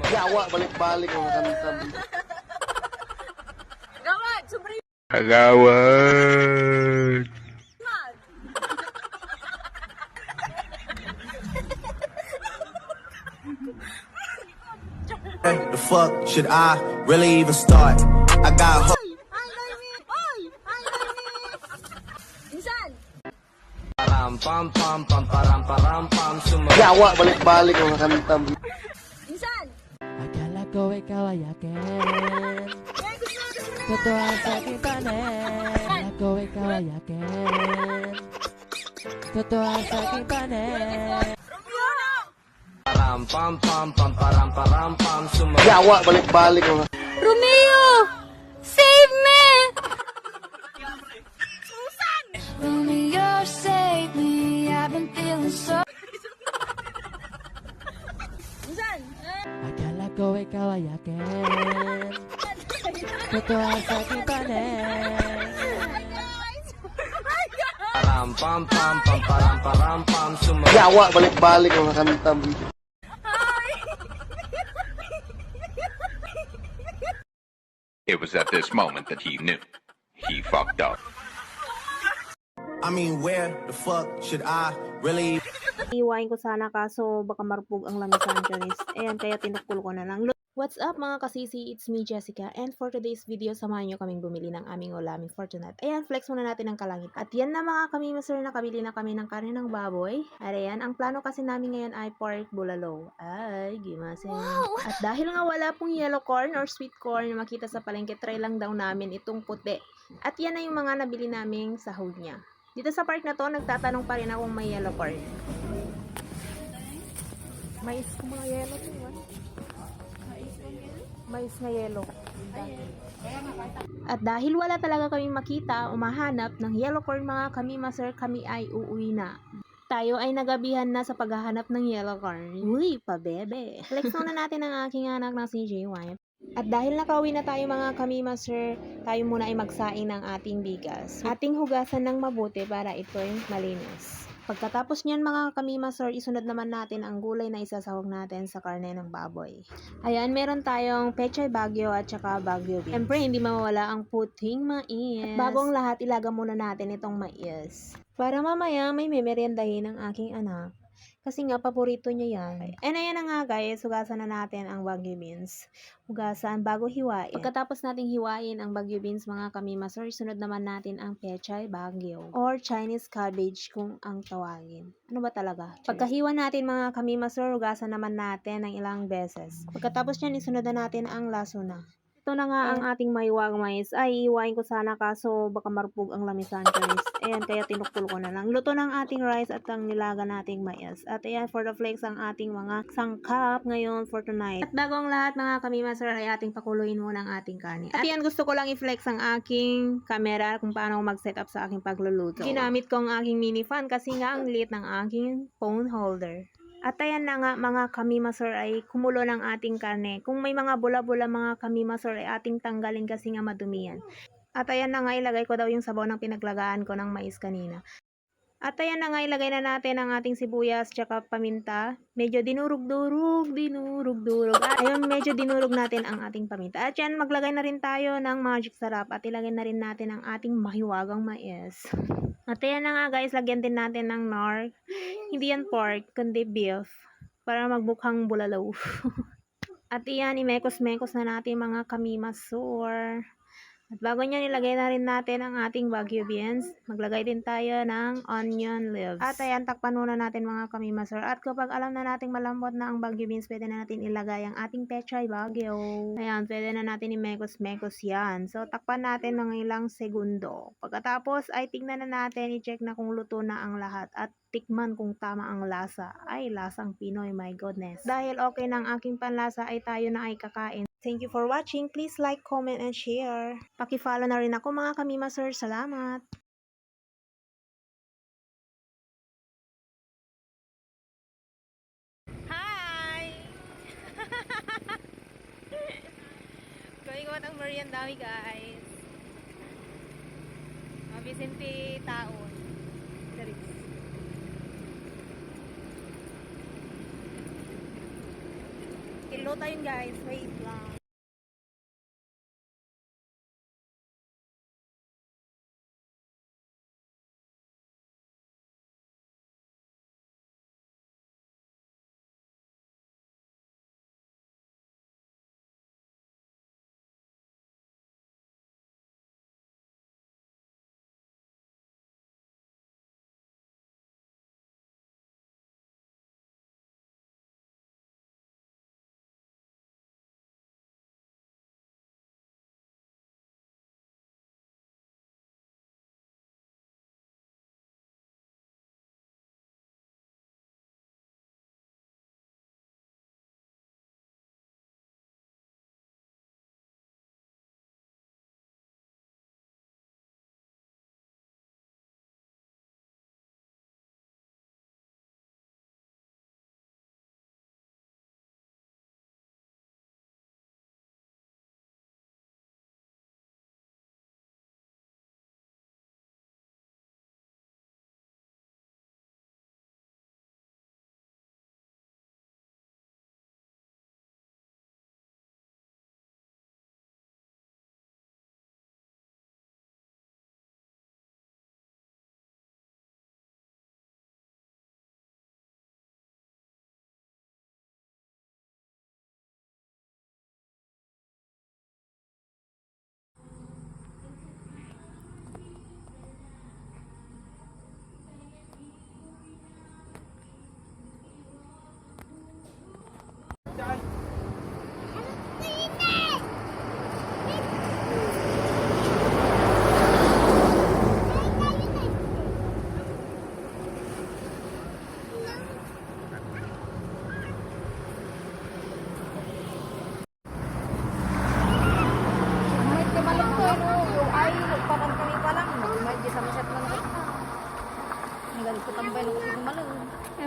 Yawa, balik-balik ang kanta. Gawad, sobri. Agawad. The fuck should I really even start? I got hope. Insan. Yawa, balik-balik ang kanta. Insan. Akala ko ikaw ay akin. Totoo sa aking panin. Akala ko ikaw ay akin. Totoo sa aking panin. Yawa, balik-balik ang Romeo! Save me! Romeo, save me. I've been feeling so. Insan. Akala ko ikaw ay akin. Totoo sa aking panin. Yawa, balik-balik ang kanta. It was at this moment that he knew. He fucked up. I mean, where the fuck should I really? Iwain ko sana kaso baka marupog ang lamisan, Charis. Ayan, kaya tinukul ko na lang. What's up mga kasisi? It's me, Jessica. And for today's video, samahan nyo kaming bumili ng aming ulamin for tonight. Ayan, flex muna natin ang kalangit. At yan na mga kami, Master, nakabili na kami ng karne ng baboy. At ayan, ang plano kasi namin ngayon ay pork bulalo. Ay, gimasin. Wow! At dahil nga wala pong yellow corn or sweet corn na makita sa palengke, try lang daw namin itong puti. At yan na yung mga nabili naming sahog niya. Dito sa park na to, nagtatanong pa rin akong may yellow corn. Mais ko mga yellow to, mais na yellow. At dahil wala talaga kaming makita, umahanap ng yellow corn mga kami, Master, kami ay uuwi na. Tayo ay nagabihan na sa paghahanap ng yellow corn. Uy, pabebe. Flex na natin ang aking anak na si JY. At dahil nakauwi na tayo mga kami, Master, tayo muna ay magsaing ng ating bigas. Ating hugasan ng mabuti para ito'y malinis. Pagkatapos niyan mga kami, Master, isunod naman natin ang gulay na isasahog natin sa karne ng baboy. Ayan, meron tayong pechay bagyo at saka bagyo beans. Siyempre, hindi mawawala ang puting mais. At bago ang lahat, ilaga muna natin itong mais. Para mamaya may memeryendahin ng aking anak. Kasi nga, paborito niya yan. And ayan na nga guys, hugasan na natin ang bagyo beans. Hugasan bago hiwain. Pagkatapos nating hiwain ang bagyo beans mga kami, Master, sunod naman natin ang pechay bagyo. Or Chinese cabbage kung ang tawagin. Ano ba talaga? Pagkahiwa natin mga kami, Master, hugasan naman natin ng ilang beses. Pagkatapos niyan, isunod na natin ang lasuna. Ito na nga ang ating maiwag mais. Ay, iwain ko sana kaso baka marupog ang lamisan, Charis. Ayan, kaya tinukul ko na lang. Luto ng ating rice at ang nilaga nating mais. At ayan, for the flakes ang ating mga sangkap ngayon for tonight. At bago ang lahat mga kami, Master, ay ating pakuluin muna ang ating kanin. At ayan, gusto ko lang i-flex ang aking camera kung paano mag-set up sa aking pagluluto. Ginamit ko ang aking mini fan kasi nga ang liit ng aking phone holder. At ayan na nga mga kami, Master, ay kumulo ng ating karne. Kung may mga bula-bula mga kami, Master, ay ating tanggalin kasi nga madumi yan. At ayan na nga, ilagay ko daw yung sabaw ng pinaglagaan ko ng mais kanina. At ayan na nga, ilagay na natin ang ating sibuyas tsaka paminta. Medyo dinurog-durog. Ayun, medyo dinurog natin ang ating paminta. At yan, maglagay na rin tayo ng magic sarap at ilagay na rin natin ang ating mahiwagang mais. At ayan na nga guys, lagyan din natin ng nor. Hindi yan pork, kundi beef. Para magbukhang bulalo. At iyan, imekos-mekos na natin mga kami, Master. At bago niyan, ilagay na rin natin ang ating bagyo beans. Maglagay din tayo ng onion leaves. At ayan, takpan muna natin mga kami, Master. At kapag alam na nating malambot na ang bagyo beans, pwede na natin ilagay ang ating pechay bagyo. Ayan, pwede na natin imekos-mekos yan. So, takpan natin ng ilang segundo. Pagkatapos, ay tignan na natin, i-check na kung luto na ang lahat. At tikman kung tama ang lasa. Ay, lasang Pinoy, my goodness. Dahil okay ng aking panlasa, ay tayo na ay kakain. Thank you for watching. Please like, comment, and share. Paki-follow na rin ako mga kami, Master. Salamat! Hi! Kumigot ang merienda guys. Mabisin ti taon. Charis. Iluto yun guys. Wait lang.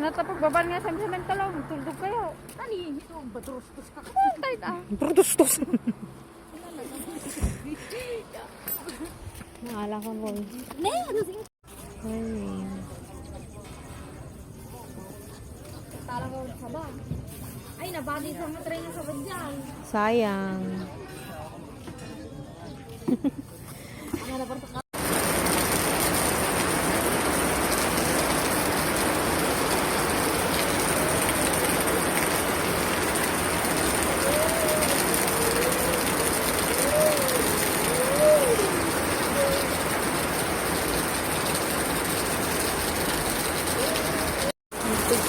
Ano ito pagbabal nga sa talaw, tuldog kayo. Tani, ito, badrustos ka. Tayo na. Produstos. Nakala ko po. Tala ko sa ba? Ay, nabali sa matray na sa badyan. Sayang.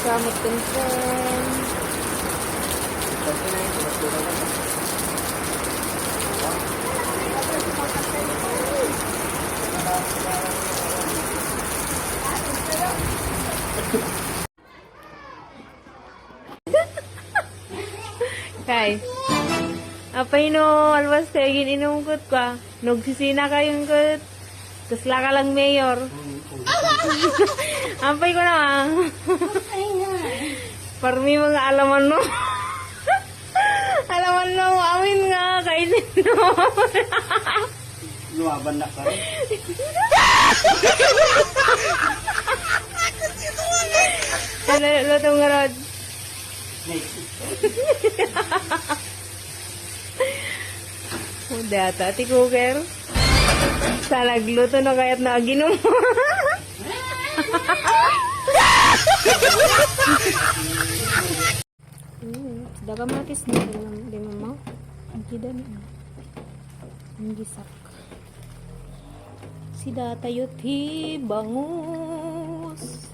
Samot tension. Kay. Apay no, alwas kayo gininungkot ka. Nagsisina kayong kot. Kasla ka lang mayor. Ampay ko na. Parmi mga alaman no. Alaman no, amin nga, kainin no. Lumaban na ka. Lutong nga rod. Udah, tati cooker. Sa nagluto na kaya't naaginom. Daga matis na di mama. Ang kidan. Ang gisak. Si datayot hi bangus.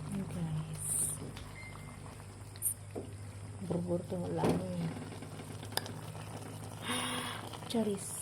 Hey guys. Burbur to lang. Charis.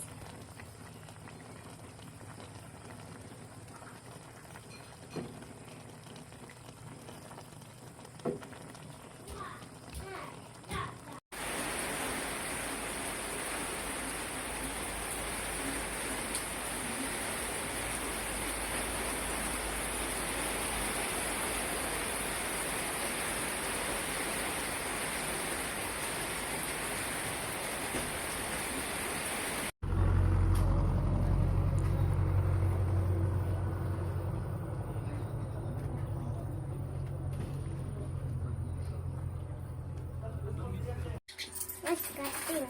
Mas kating.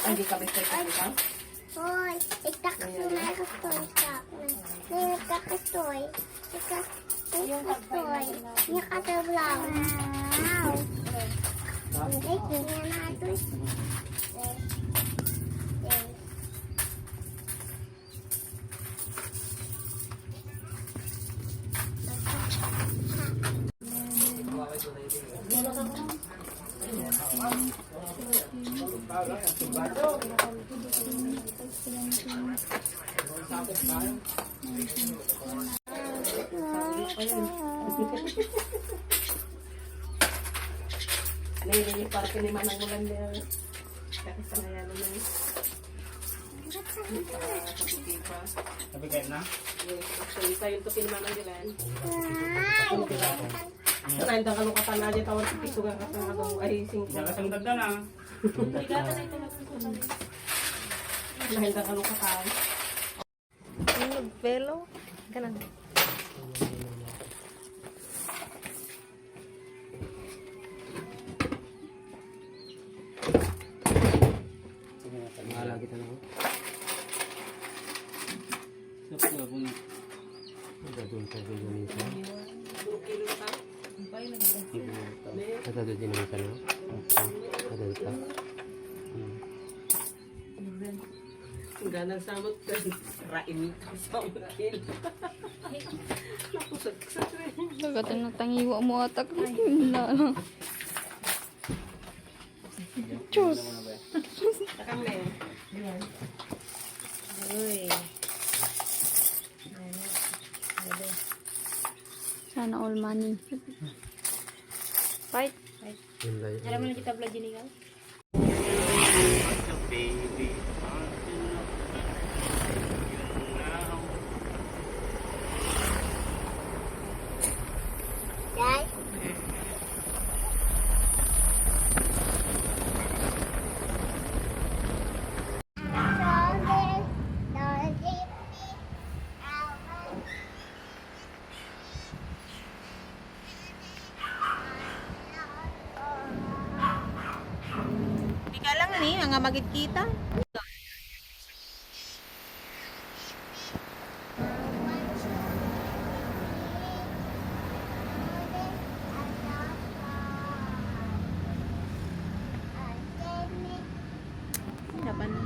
Ay, di ka bistay ka ikaw? Hoy, itakasunan ko toy sa akin. Nagkakatoy. Nagkakatoy. Nakataglaw. Wow. Ay, tingnan natin. Nililinig parke ni Manang Ulan niya. Kasi sa ngayon na yun. Sabi kayo na? Actually, tayo ito pinamanang Ulan. Karahil na kalukatan na dyan tawag piso nga kasang ay singko. Nakasang dagda na. Dahil na kalukatan. Nagpelo. Ganun. Mahala kita na ako. Sapos ako na. Dadun ka din yung isa. Dadun din yung isa na. Dadun ka. Ganang samot ka. Rain ka sa umakil. Napusagsak rin. Bagatan na tangiwa mo atak. Wala lang. Diyos. Takam na yun. Uy. Sana all money. Fight. Alam mo na kita vlog yun ikaw? Dad? Hindi ka lang ni, nga magit kita. Dapat na.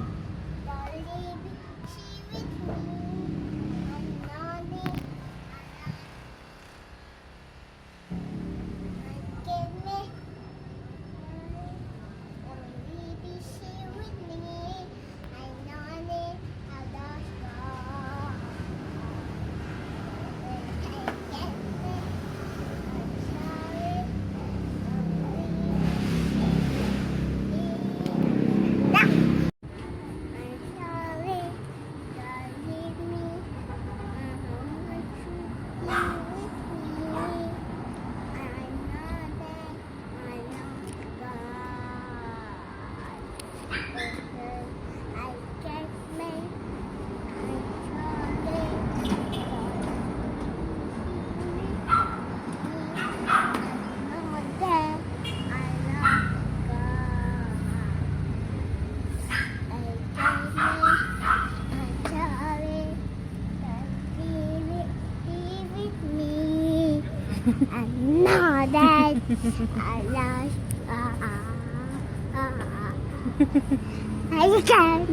I know that I lost. I can't.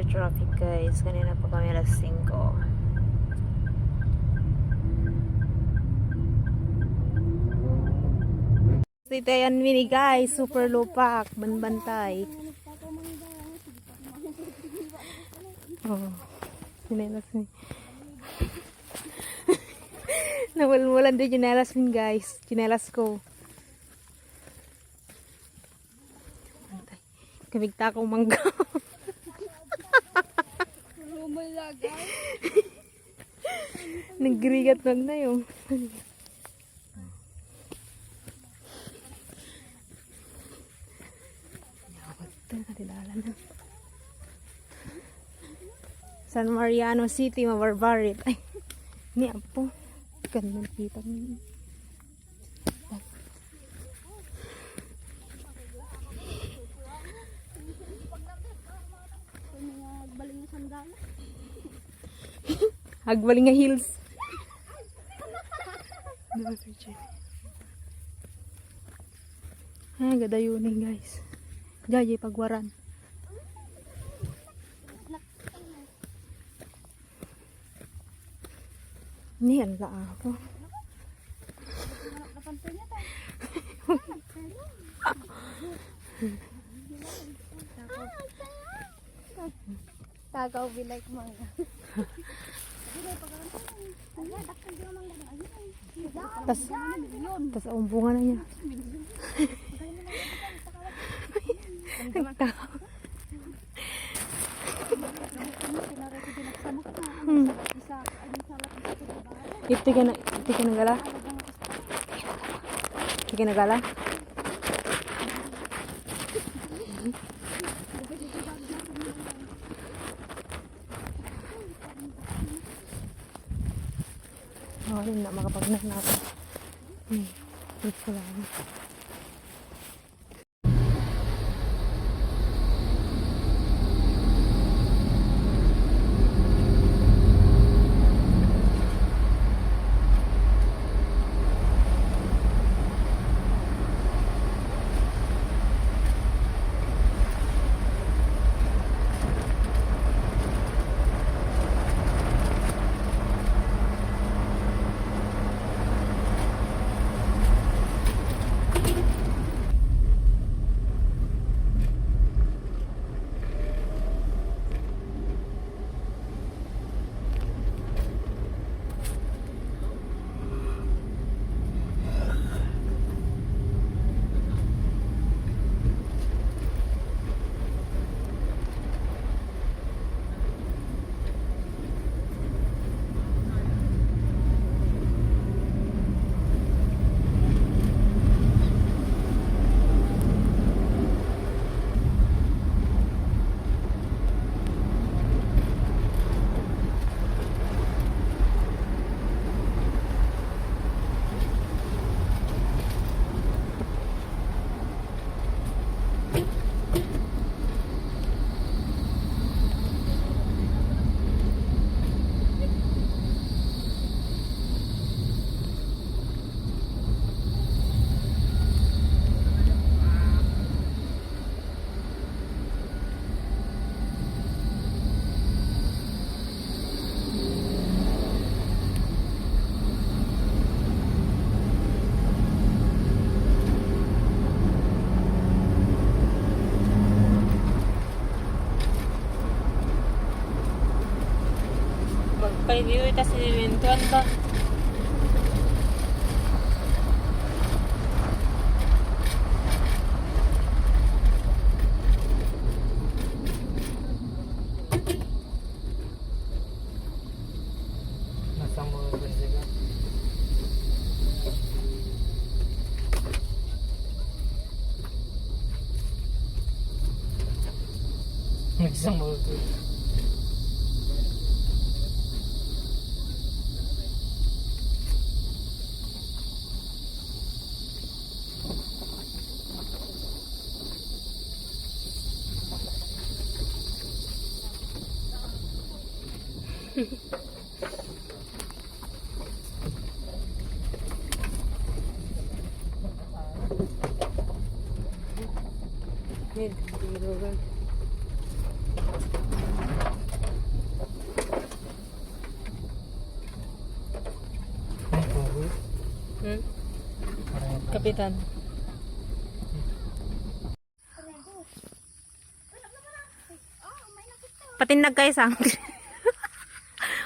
traffic guys. Kanina pa kami alas 5. Dito yan mini guys. Super lupak. Banbantay. Oh. Sinelas ni. Nawalmulan din chinelas min guys. Chinelas ko. Kamigta akong mangga. Nagrigat mag na yung. San Mariano City, Mabarbarit. Ay, ni apo. Ganda kita mo. Agbaling nga hills. Ah, gadayunin guys. Jajay pagwaran. Niyan la ako. Tagaw be like mga. Tas ang bunga na niya. Iti ka nagala? Iti ka nagala? Oh, yun na, makapagnak na ako. Ito ko lang. Pag-review ito sa simentuan ba? Nasang mga bansiga. Nasang mga bansiga. Need, Kapitan. Patinag kayo sa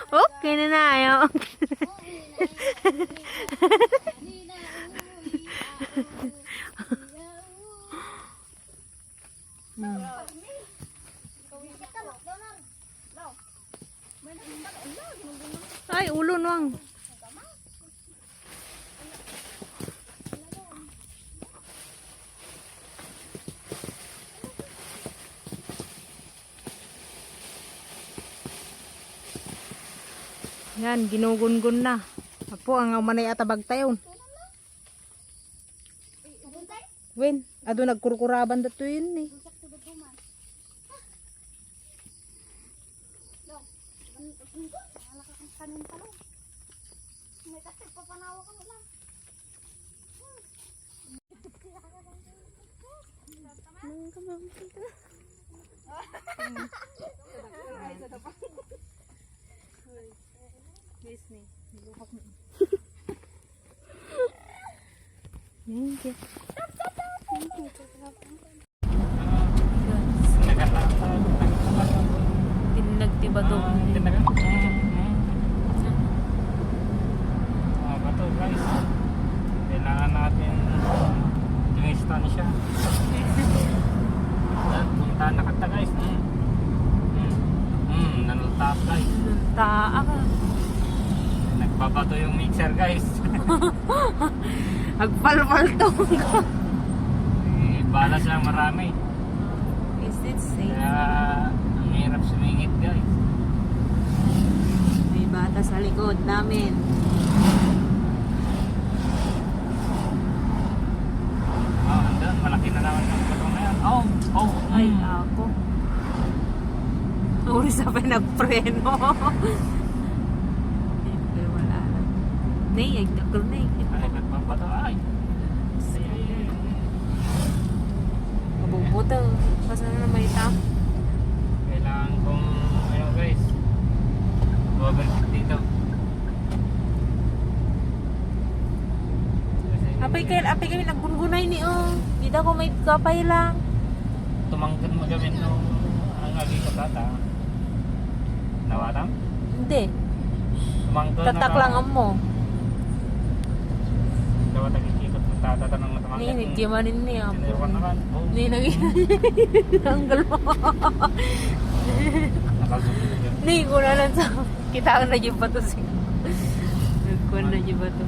okay na na ayo. Ay, ulo nuang. Yan, ginugungun na. Apo, ang manay atabag tayo. Wen, ado nagkurkuraban dato yun eh. Thank you. Tinagtiba to. Bato guys. Kailangan natin yung istansya. Yan, punta na kata guys. Nanultaas guys. Taa ka. Nagbabato yung mixer guys. Agpalpal to. Balas lang marami. Is it safe? Kaya ang hirap sumingit guys. May bata sa likod namin. Andun, malaki na naman yung bato na yan. Ay, ako. Uri sa pinagpreno. Pero wala lang. Nay, ay takal na eh. Ay, nagbabato ay. Mabubuto. Basta na may tap. Kailangan kong ano guys, overfit dito. Apay kami naggungunay ni Dito ko may kapay lang. Tumangkot mo gawin nung ang agi ko tata. Nawatang? Hindi. Tumangkot Tatak lang ang mo. Dapat nagkikikot ng tata tanong na tumangkot. Ni, nagkimanin niya. Sinayawan naman. Ni, nanggal mo. Nakasunod yun. Ni, kuna lang sa... Kita na dyan ba ito siya? Nagkuhan na dyan ba ito?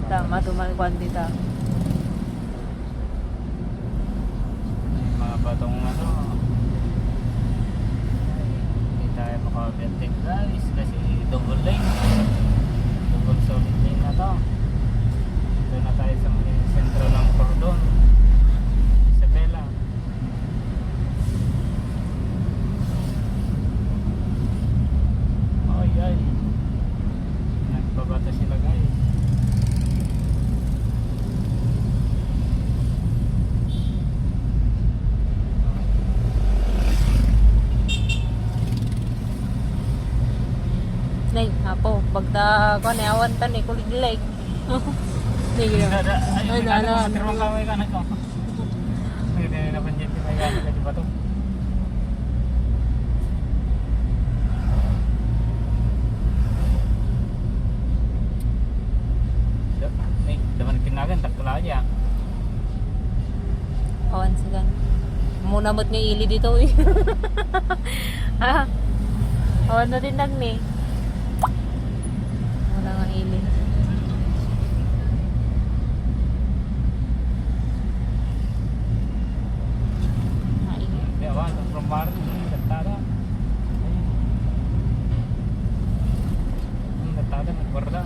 Tama, tumalikuan dito. Mga batong ano. Hindi tayo maka-overtake guys kasi double lane. Double solid lane na to. Dito na tayo sa may sentro ng cordon. Isabela. Ay. Nagbabato sila guys. Nay, apo, pagta ko na awan tan kuliglig. Ni gila. Ay, dala. Terus kami kan ako. Hindi na panjit na yan di bato. Nih, daman kinagan tak kala aja. Awan sigan. Muna mo't nga ili dito eh. Ha? Awan na din nagni. Wala nga ili. Ya, wah, from baru detada. Detada nagbarda.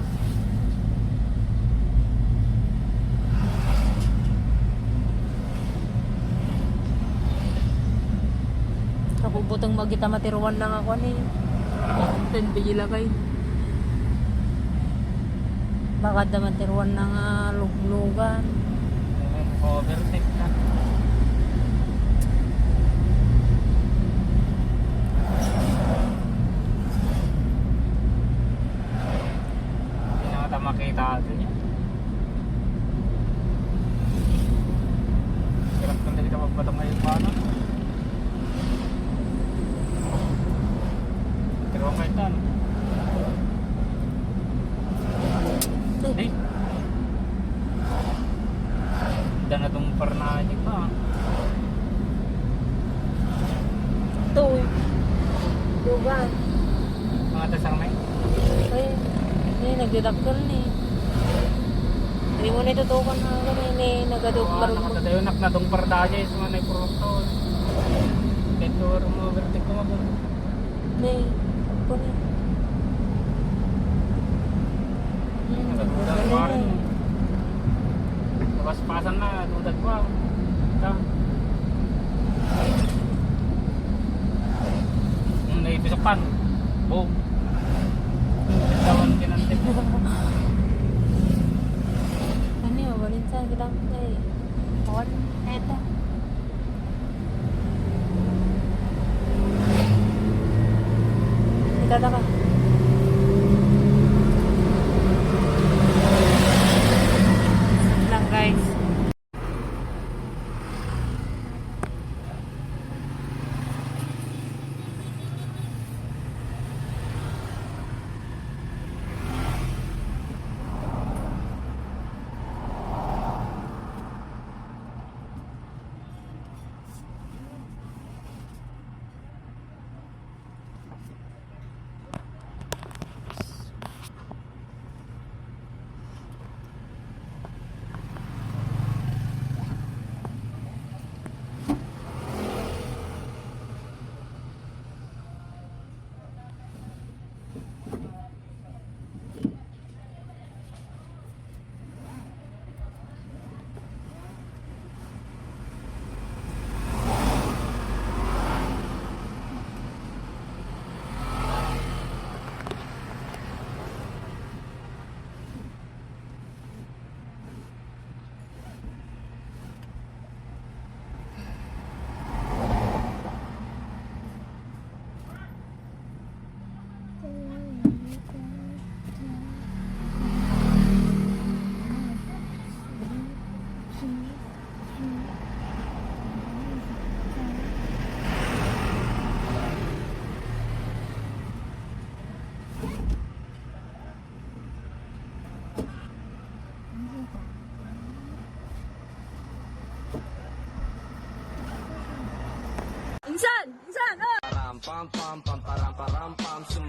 Kapubutang magita matiruan lang ako ni. Ten bigila kay. Bakit naman tiruan na nga luglugan. Overtake na. Hindi na kita makita Batok ngayon pa ano? Pero ang kaitan. Eh. Ganda na itong parnanig pa. Ito. Dugan. Mga tasang may. Ay, nagdidaktal ni. Hindi mo na itutukan na kami ni nagadugbar mo. Nakatatayonak na itong pardaja sa mga nagprodukto. Kahit doon mo overtake ko mabun. May, puni. Nagdudag ko rin. Tapos-pasan na, dudag ko. Ito. Naipisapan. Boom. Tawan kinantik. Ano yun, walin sa kitang ay. Pon, eto. Itata ka. Lang guys.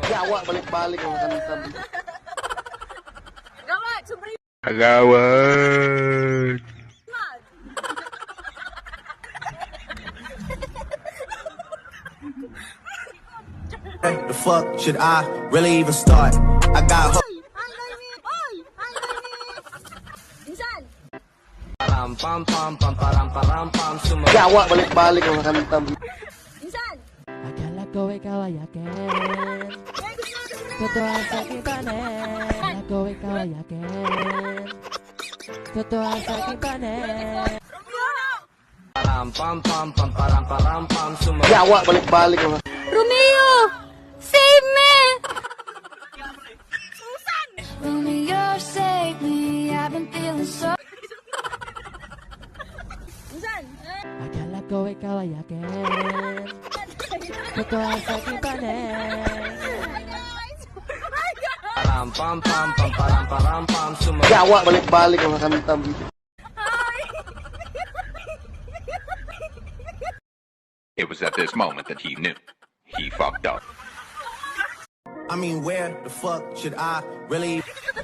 Yawa, balik-balik ang kanta. Agawad! The fuck should I really even start? I got Yawa, balik-balik ang kanta. Akala ko ikaw ay akin. Totoo sa aking panen. Akala ko ikaw ay akin. Totoo sa aking panen. Yawa, balik-balik ang Romeo! Save me! Romeo, save me. I've been feeling so. Akala ko ikaw ay akin. Totoo sa aking panen. Yawa, balik-balik ang kanta. It was at this moment that he knew. He fucked up. I mean, where the fuck should I really?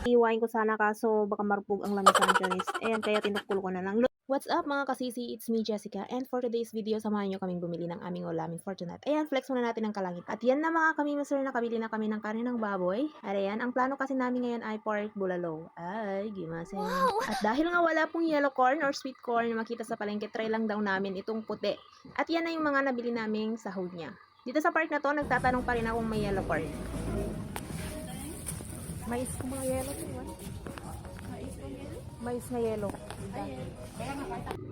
Iwain ko sana kaso baka marupog ang langis ng Chinese. Ayan, kaya tinukul ko na lang. What's up mga kasisi? It's me, Jessica. And for today's video, samahan nyo kaming bumili ng aming ulaming for tonight. Ayan, flex muna natin ang kalangit. At yan na mga kami, sir, nakabili na kami ng kanin ng baboy. At ayan, ang plano kasi namin ngayon ay pork bulalo. Ay, gimasen. Wow. At dahil nga wala pong yellow corn or sweet corn na makita sa palengke, try lang daw namin itong puti. At yan na yung mga nabili naming sahog niya. Dito sa park na to, nagtatanong pa rin akong may yellow corn. Mais ko mga yellow corn. Mais na yellow.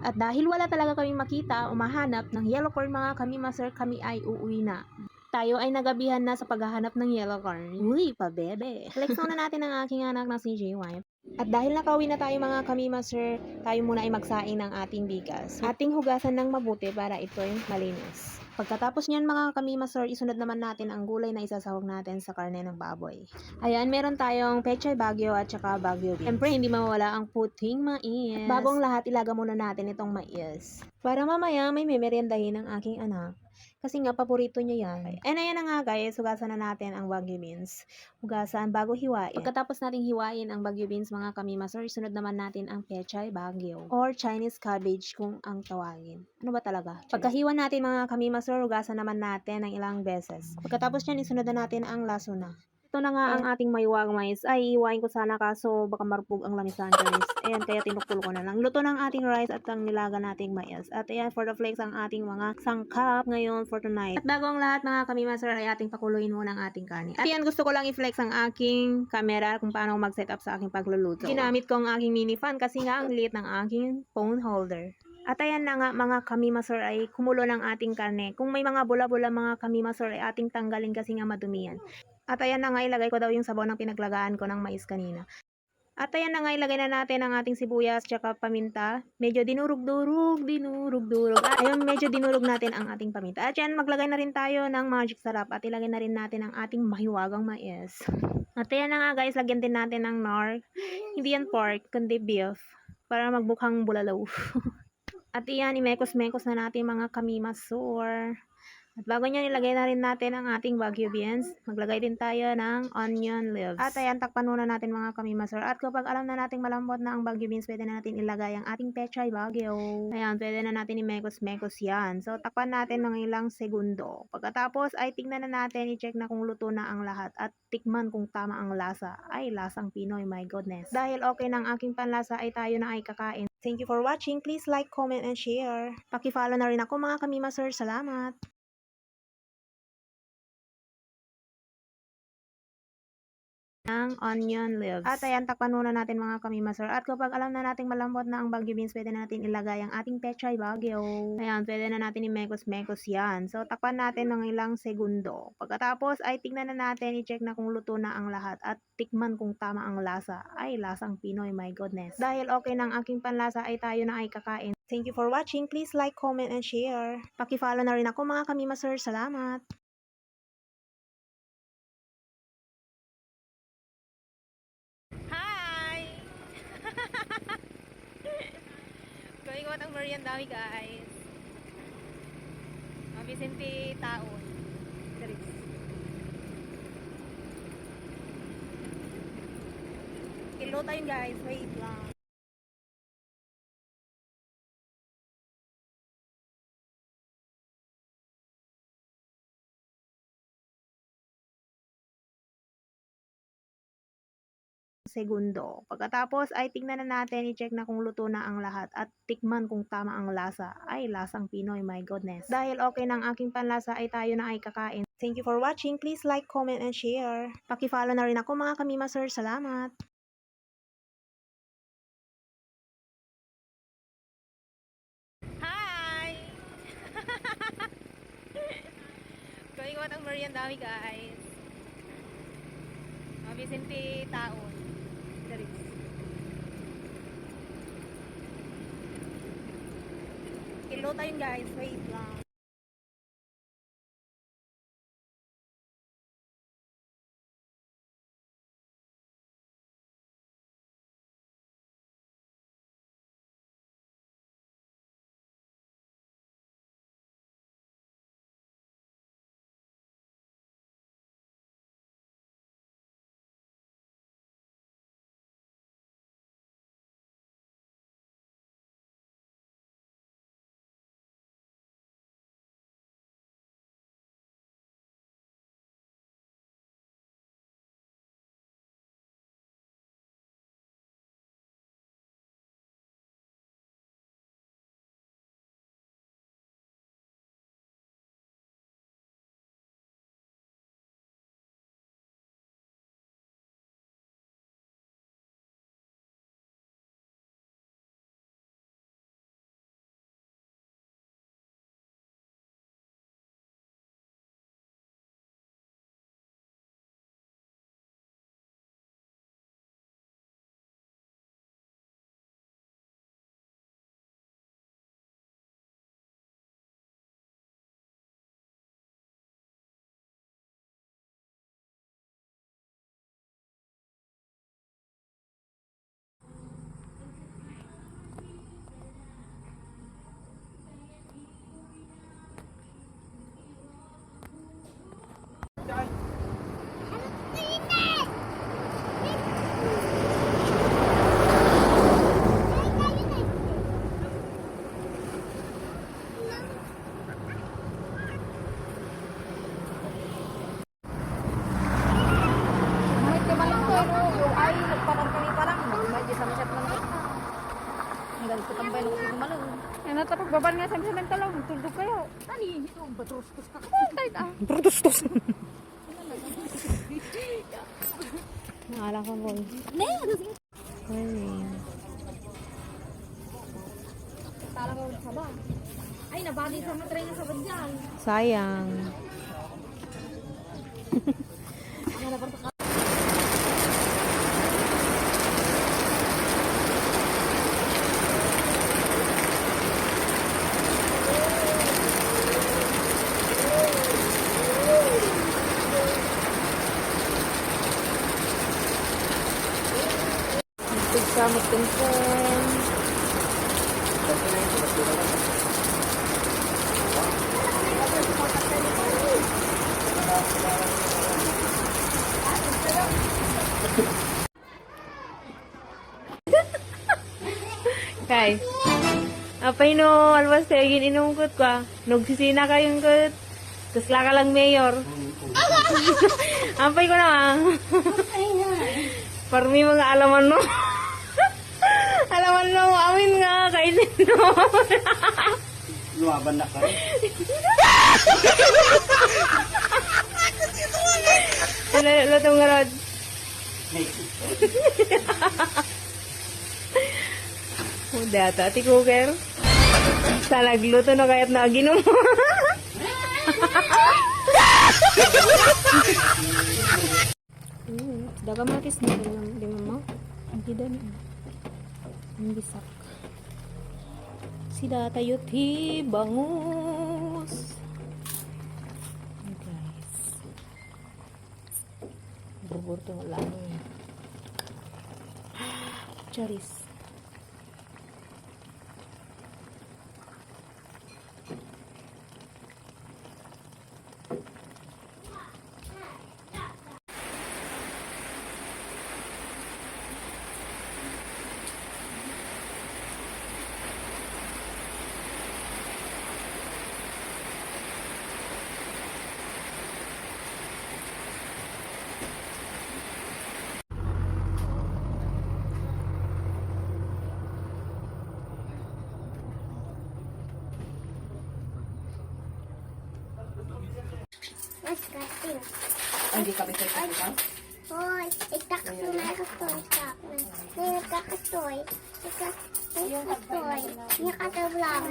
At dahil wala talaga kami makita o mahanap ng yellow corn mga kami master, kami ay uuwi na. Tayo ay nagabihan na sa paghahanap ng yellow corn. Uy, pa bebe. Flex muna natin ang aking anak na si JY. At dahil nakauwi na tayo mga kamimaser, tayo muna ay magsaing ng ating bigas. Ating hugasan ng mabuti para ito ay malinis. Pagkatapos niyan mga kamimaser, isunod naman natin ang gulay na isasahog natin sa karne ng baboy. Ayan, meron tayong pechay bagyo at saka bagyo beans. Siyempre, hindi mawawala ang puting mais. At bago ang lahat, ilaga muna natin itong mais. Para mamaya may memeryendahin ng aking anak. Kasi nga, paborito niya yan. And ayan na nga guys, hugasan na natin ang bagyo beans. Hugasan bago hiwain. Pagkatapos nating hiwain ang bagyo beans mga kamimaser, sunod naman natin ang pechay bagyo or Chinese cabbage kung ang tawagin. Ano ba talaga? Pagkahiwa natin mga kamimaser, hugasan naman natin ng ilang beses. Pagkatapos niyan, isunod na natin ang lasuna. Ito na nga ang ating mayuwang mais. Ay, iwain ko sana kaso baka marupog ang lamisan guys. Ayan, kaya tinuktul ko na lang. Luto ng ating rice at ang nilaga nating mais. At ayan, for the flakes ang ating mga sangkap ngayon for tonight. At bago ang lahat mga kamimaser ay ating pakuluin muna ang ating karne. At ayan, gusto ko lang i-flex ang aking camera kung paano mag-set up sa aking pagluluto. Ginamit ko ang aking mini fan kasi nga ang liit ng aking phone holder. At ayan na nga mga kamimaser ay kumulo ng ating karne. Kung may mga bula-bula mga kamimaser ay ating tanggalin kasi nga madumi yan. At ayan na nga, ilagay ko daw yung sabaw ng pinaglagaan ko ng mais kanina. At ayan na nga, ilagay na natin ang ating sibuyas tsaka paminta. Medyo dinurog-durog. Ayun, medyo dinurog natin ang ating paminta. At yan, maglagay na rin tayo ng magic sarap at ilagay na rin natin ang ating mahiwagang mais. At ayan na nga guys, lagyan din natin ng nor. Hindi yan pork, kundi beef. Para magbukhang bulalaw. At iyan, imekos-mekos na natin mga kamimaser. At bago nyan, ilagay na rin natin ang ating bagyo beans. Maglagay din tayo ng onion leaves. At ayan, takpan muna natin mga kamimaser. At kapag alam na nating malambot na ang bagyo beans, pwede na natin ilagay ang ating pechay bagyo. Ayan, pwede na natin imekos-mekos yan. So, takpan natin ng ilang segundo. Pagkatapos, ay tignan na natin, i-check na kung luto na ang lahat. At tikman kung tama ang lasa. Ay, lasang Pinoy, my goodness. Dahil okay ng aking panlasa, ay tayo na ay kakain. Thank you for watching. Please like, comment, and share. Paki-follow na rin ako mga kamimaser. Salamat! Ng onion leaves. At ayan, takpan muna natin mga kamimaser. At kapag alam na nating malambot na ang bagyo beans, pwede na natin ilagay ang ating pechay bagyo. Ayan, pwede na natin imekos-mekos yan. So, takpan natin ng ilang segundo. Pagkatapos, ay tignan na natin, i-check na kung luto na ang lahat. At tikman kung tama ang lasa. Ay, lasang Pinoy, my goodness. Dahil okay ng aking panlasa, ay tayo na ay kakain. Thank you for watching. Please like, comment, and share. Paki-follow na rin ako mga kamimaser. Salamat! Kawing ang meriendawi guys. Vicente taon. Kilo tayo guys, wait lang. Segundo. Pagkatapos ay tignan na natin, i-check na kung luto na ang lahat at tikman kung tama ang lasa. Ay, lasang Pinoy, my goodness. Dahil okay ng aking panlasa, ay tayo na ay kakain. Thank you for watching. Please like, comment, and share. Paki-follow na rin ako mga kamimaser. Salamat! Hi! Kawing ang meriendawi guys. Vicente taon. Kilo tayo guys, wait lang. Yan at pagbaban nga sa talaw, tulog kayo. Tani, ito ang batrustos ka. Kahit ah. Protestos. Naalala ko po. Tala ko sa ba? Ay, nabali sa matray na sa badyan. Sayang. Magpagsamot din po. Kay. Apay no, alwas tegin inungkot ka. Nugsisina kayong kut. Kasla ka lang mayor. Apay ko na. Parmi mga alaman no. Alaman no, amin nga kainin no. Luwaban na ka. Lutong nga rod. Udah, ati cooker. Sa nagluto na kaya't naginom mo. Daga matis na di mama. Ang gidan. Ang bisak. Sida tayo ti bangus. Hey guys. Bubur to lang. Charis. Mas kating. Hindi ka bisa ikaw? Hoy, itakas mo na kastoy sa akin. Nagkakastoy. Nagkakastoy. Nakatablang.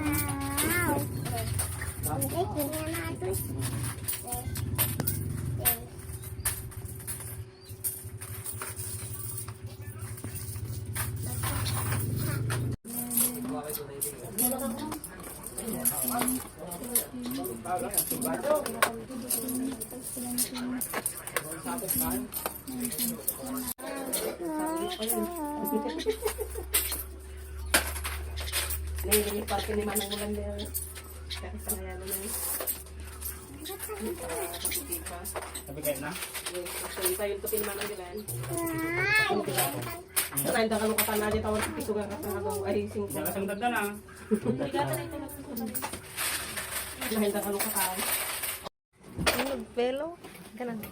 Wow. Hindi, ganyan natin. Nililipat party ni Manang Ulan din. Kasi sa ngayon na yun. Sabi kayo na? Actually, tayo yung tupin Manang Ulan. Sa tayo na kalukatan na di tawag sa piso nga kasang ay singko. Wala kasang dagda na. Dahil na kalukatan. Pelo. Kanan.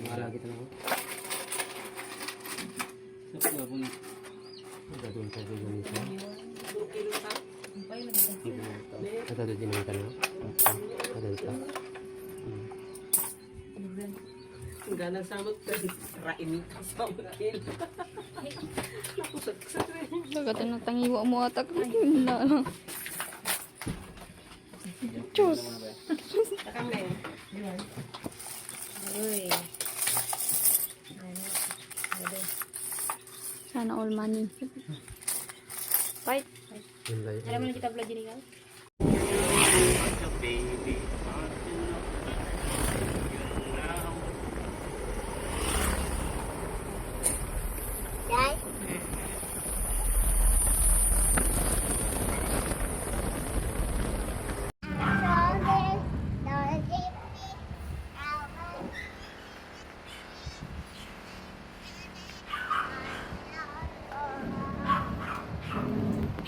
Malagi ito na ako. Sa po na. Gagawin ka din ganito. Ito din naman ka na. Ito dito. Ganang samot ka. Raimik ka sa umakil. Napusagsak rin. Tagatan na tangiwa mo atak. Wala lang. Diyos. Takang na yun. Uy. Sana all money. Fight. Alam mo na kita vlog din ikaw? Guys.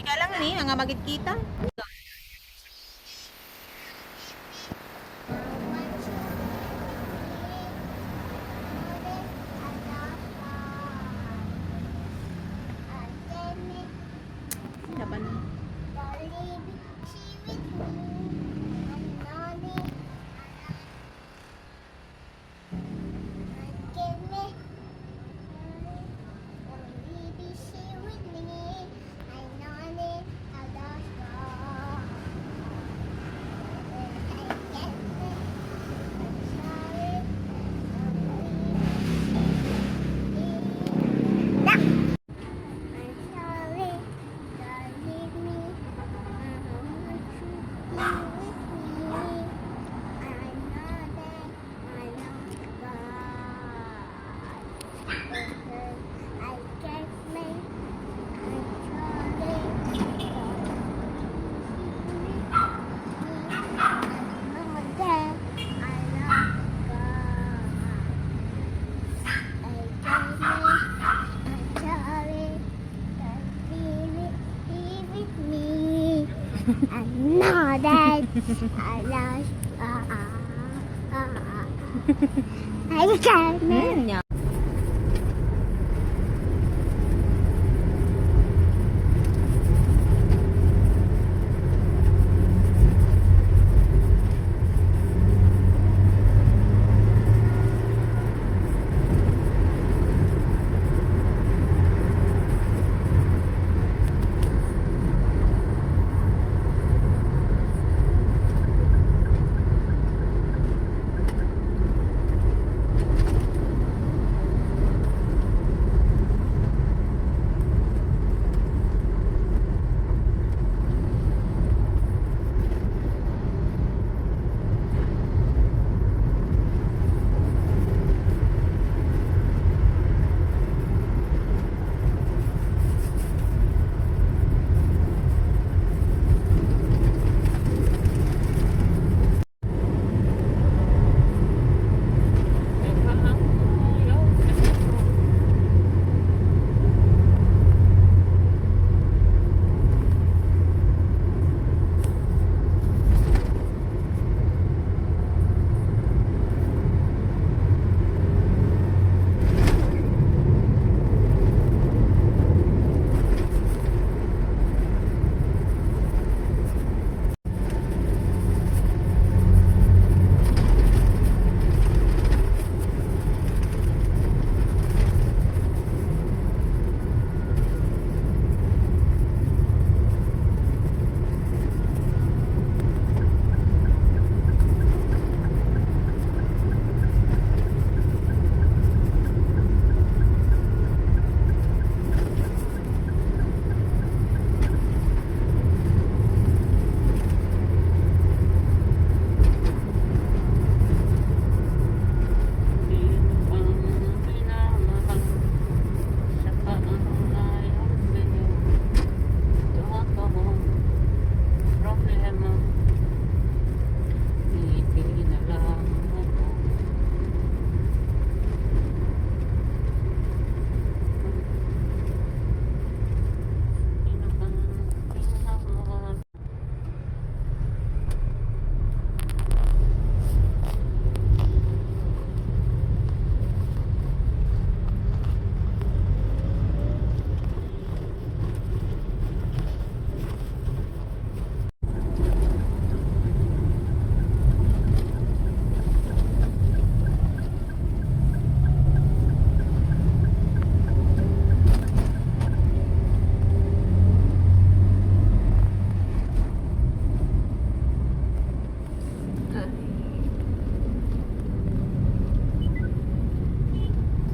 Ika lang ni, nga magit kita. Alas. Ay, Carmen.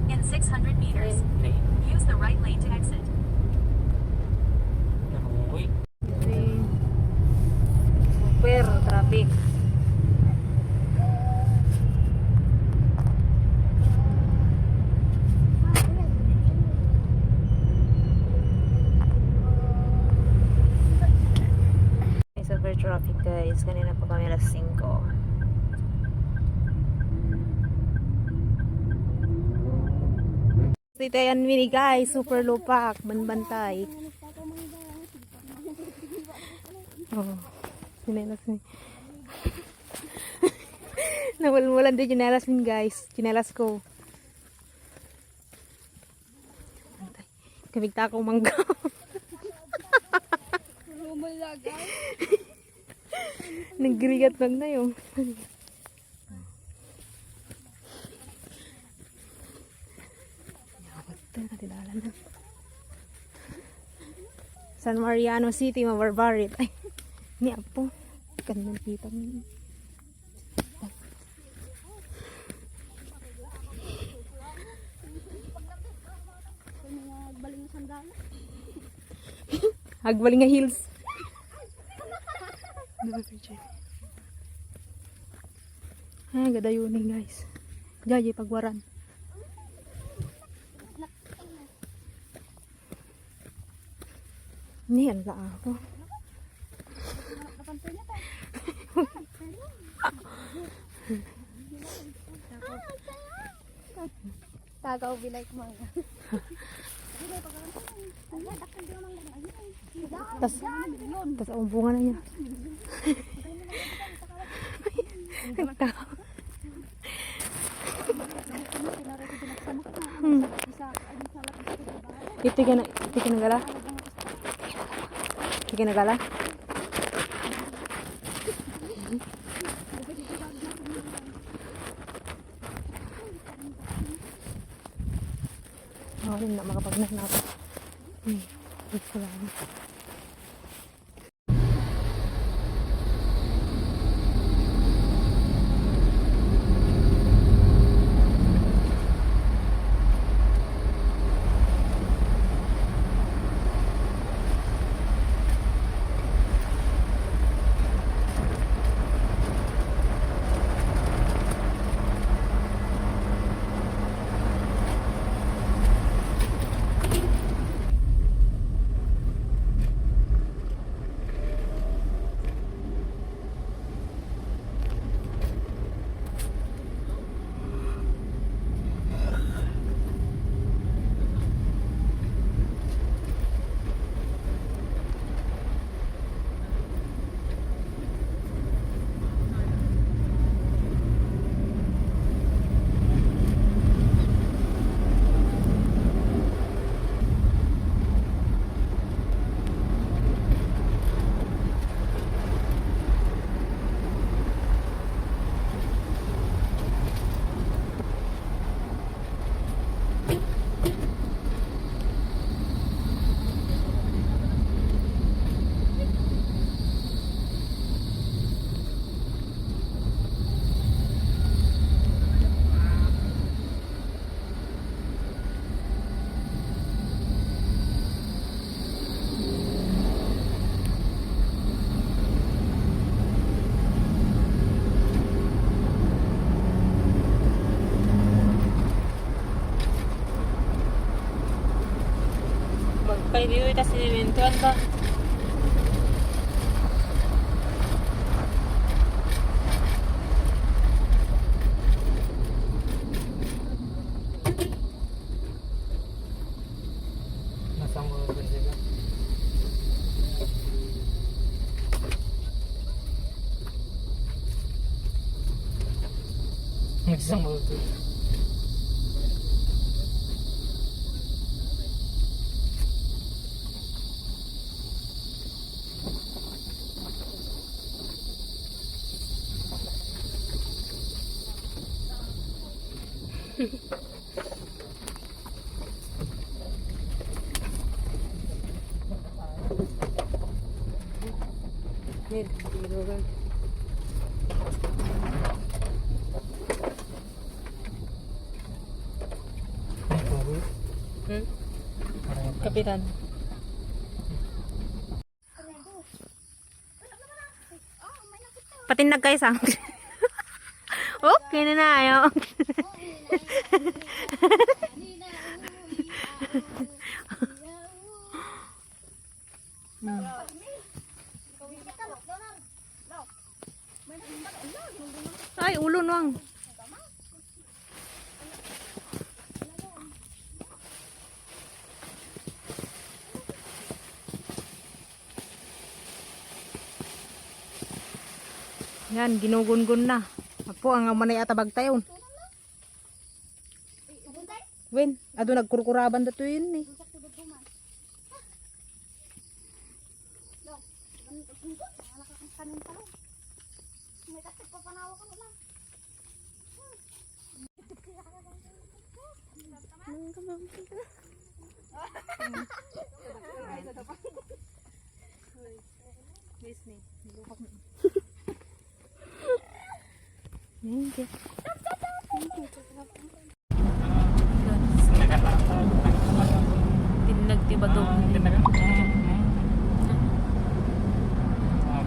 In 600 meters, use the right lane to exit. Uy. Super traffic. Super traffic guys. Kanina pa kami alas 5. Dito yan mini guys. Super lupak. Banbantay. Oh. Chinelas ni. Nawalmulan din chinelas min guys. Chinelas ko. Kamigta ko mangga. Nagrigat mag na yun. San Mariano City, Mabarbarit. Ay, ni Apo. Kanang kita mo. Hagbaling nga hills. Ay, gadayunin guys. Jaya pagwaran. Niyan la ako. Tagaw bilay ko mga. Tas ang bunga na niya. Iti ka na gala? Iti ka na gala? Ako rin na makapagnas na ako. Gusto lang. Magpahiliw ita sinimentuan ba? Nasaan mo ba siya? Nasaan mo ba? Kapitan. Patindag kayo sa okay na na ayo. Ay, ulo nuang. Yan, ginugungun na. Apo, ang manay atabag tayo. Wen, ado nagkurkuraban dato yun eh. Thank you. Tinag ti bato. Mga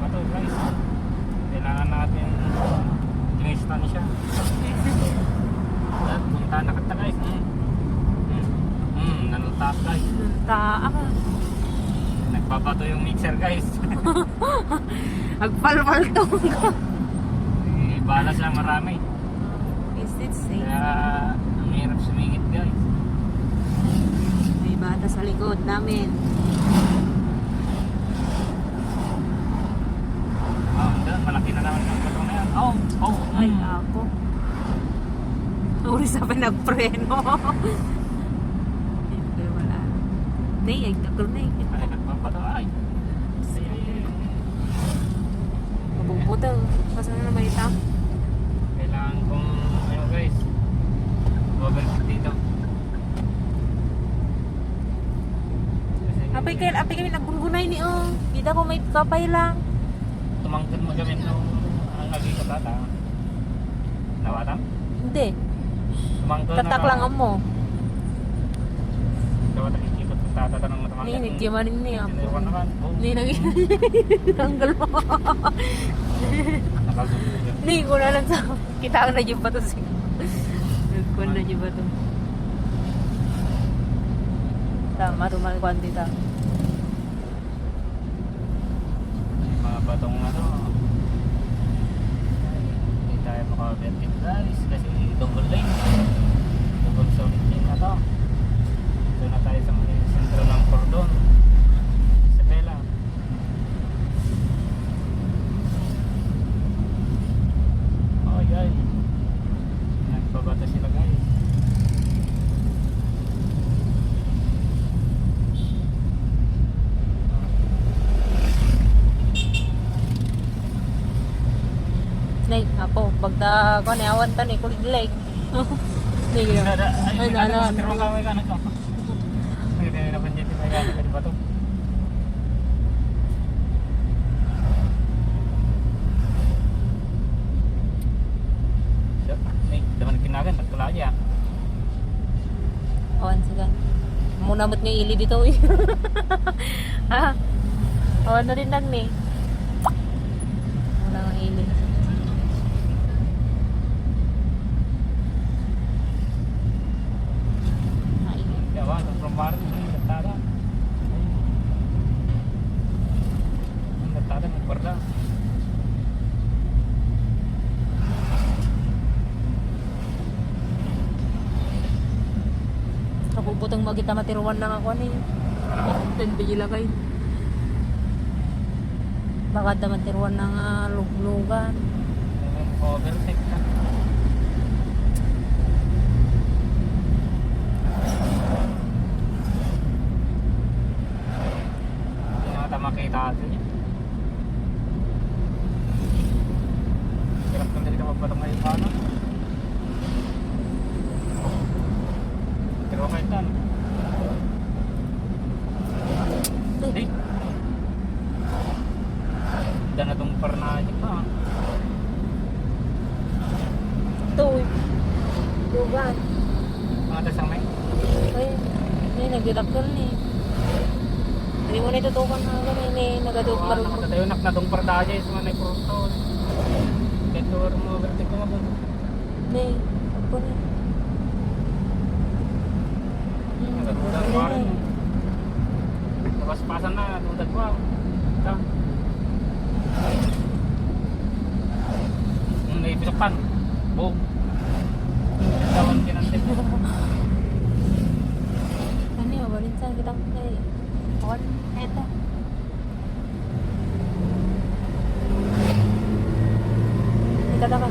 bato guys. Kailangan natin tinistan siya. At punta na kata guys. Nanuntak guys. Taak. Nagbabato yung mixer guys. Agpalpal to. Bala siya marami. Is it safe? Kaya ang hirap sumingit guys. May bata sa likod namin. Malaki na sa pinagpreno. Hindi wala. Nay, ay takal na eh. Ay, nagpapato. Ay. Mabubutang. Kasi na naman ito. Kailangan kong, ano guys, overfit dito. Kasi, Apay kami naggungunay ni oh. Kita ko may kapay lang. tumangkad mo kami nung ang lagi ka tata. Nawatang? Hindi. Tumangkad Tatak lang mo. Nawatang ikikot ng tata ng matamangkad. Ni nagtiyaman niya. Siniruan naman. Oh, Ni nanggal mo. nakasunod yun. Ni ko na lang sa kita ang na yung bato siya. Nagkuhan na yung bato. Tama, tumakuan dito. Mga batong ano. Hindi tayo makabentin guys kasi double lane. Double solid lane na to. Ito na tayo sa mga sentro ng cordon. Isabela. Oh guys. Nagbabato sila guys. Nay, ako, bagda ko na awan ta ni kulig leg. Ni gino. Ay, nala. Pero kami ka na to. Hindi na panjit may gana ka di bato. Nih, daman kinagan nagtula aja. Awan sige. Muna mo't nga ili dito eh. Ha? Awan na rin lang ni. Muna nga ili. Yawa, sa promarang ini nagtada. Ang nagtada nagbarda. Ako butang magita matiruan lang ako ni. Bigila kay. Baka da matiruan ng luglugan. Overtake na. Hindi na kita makita natin yan. Hirap kang dito magbatong ngayon paano. Pero kahit na. Hey! Diyan na itong parnahin pa. Ito eh. Lugan. Mga tasang may. Ay, nagdidaktal ni. Hindi mo na itutukan na kami ni nagadog Wala naman tayo naknatong pardaja is mga nagpurto. Ito mo overtake mo ba? Ni, ako ni. Nagatudan mo rin. Napaspasan na, natutad mo. Ito. Naipisapan. Boom. Tawan kinantin mo. Ano yun, balin sa kita ko kay. On, eto. Ika ka.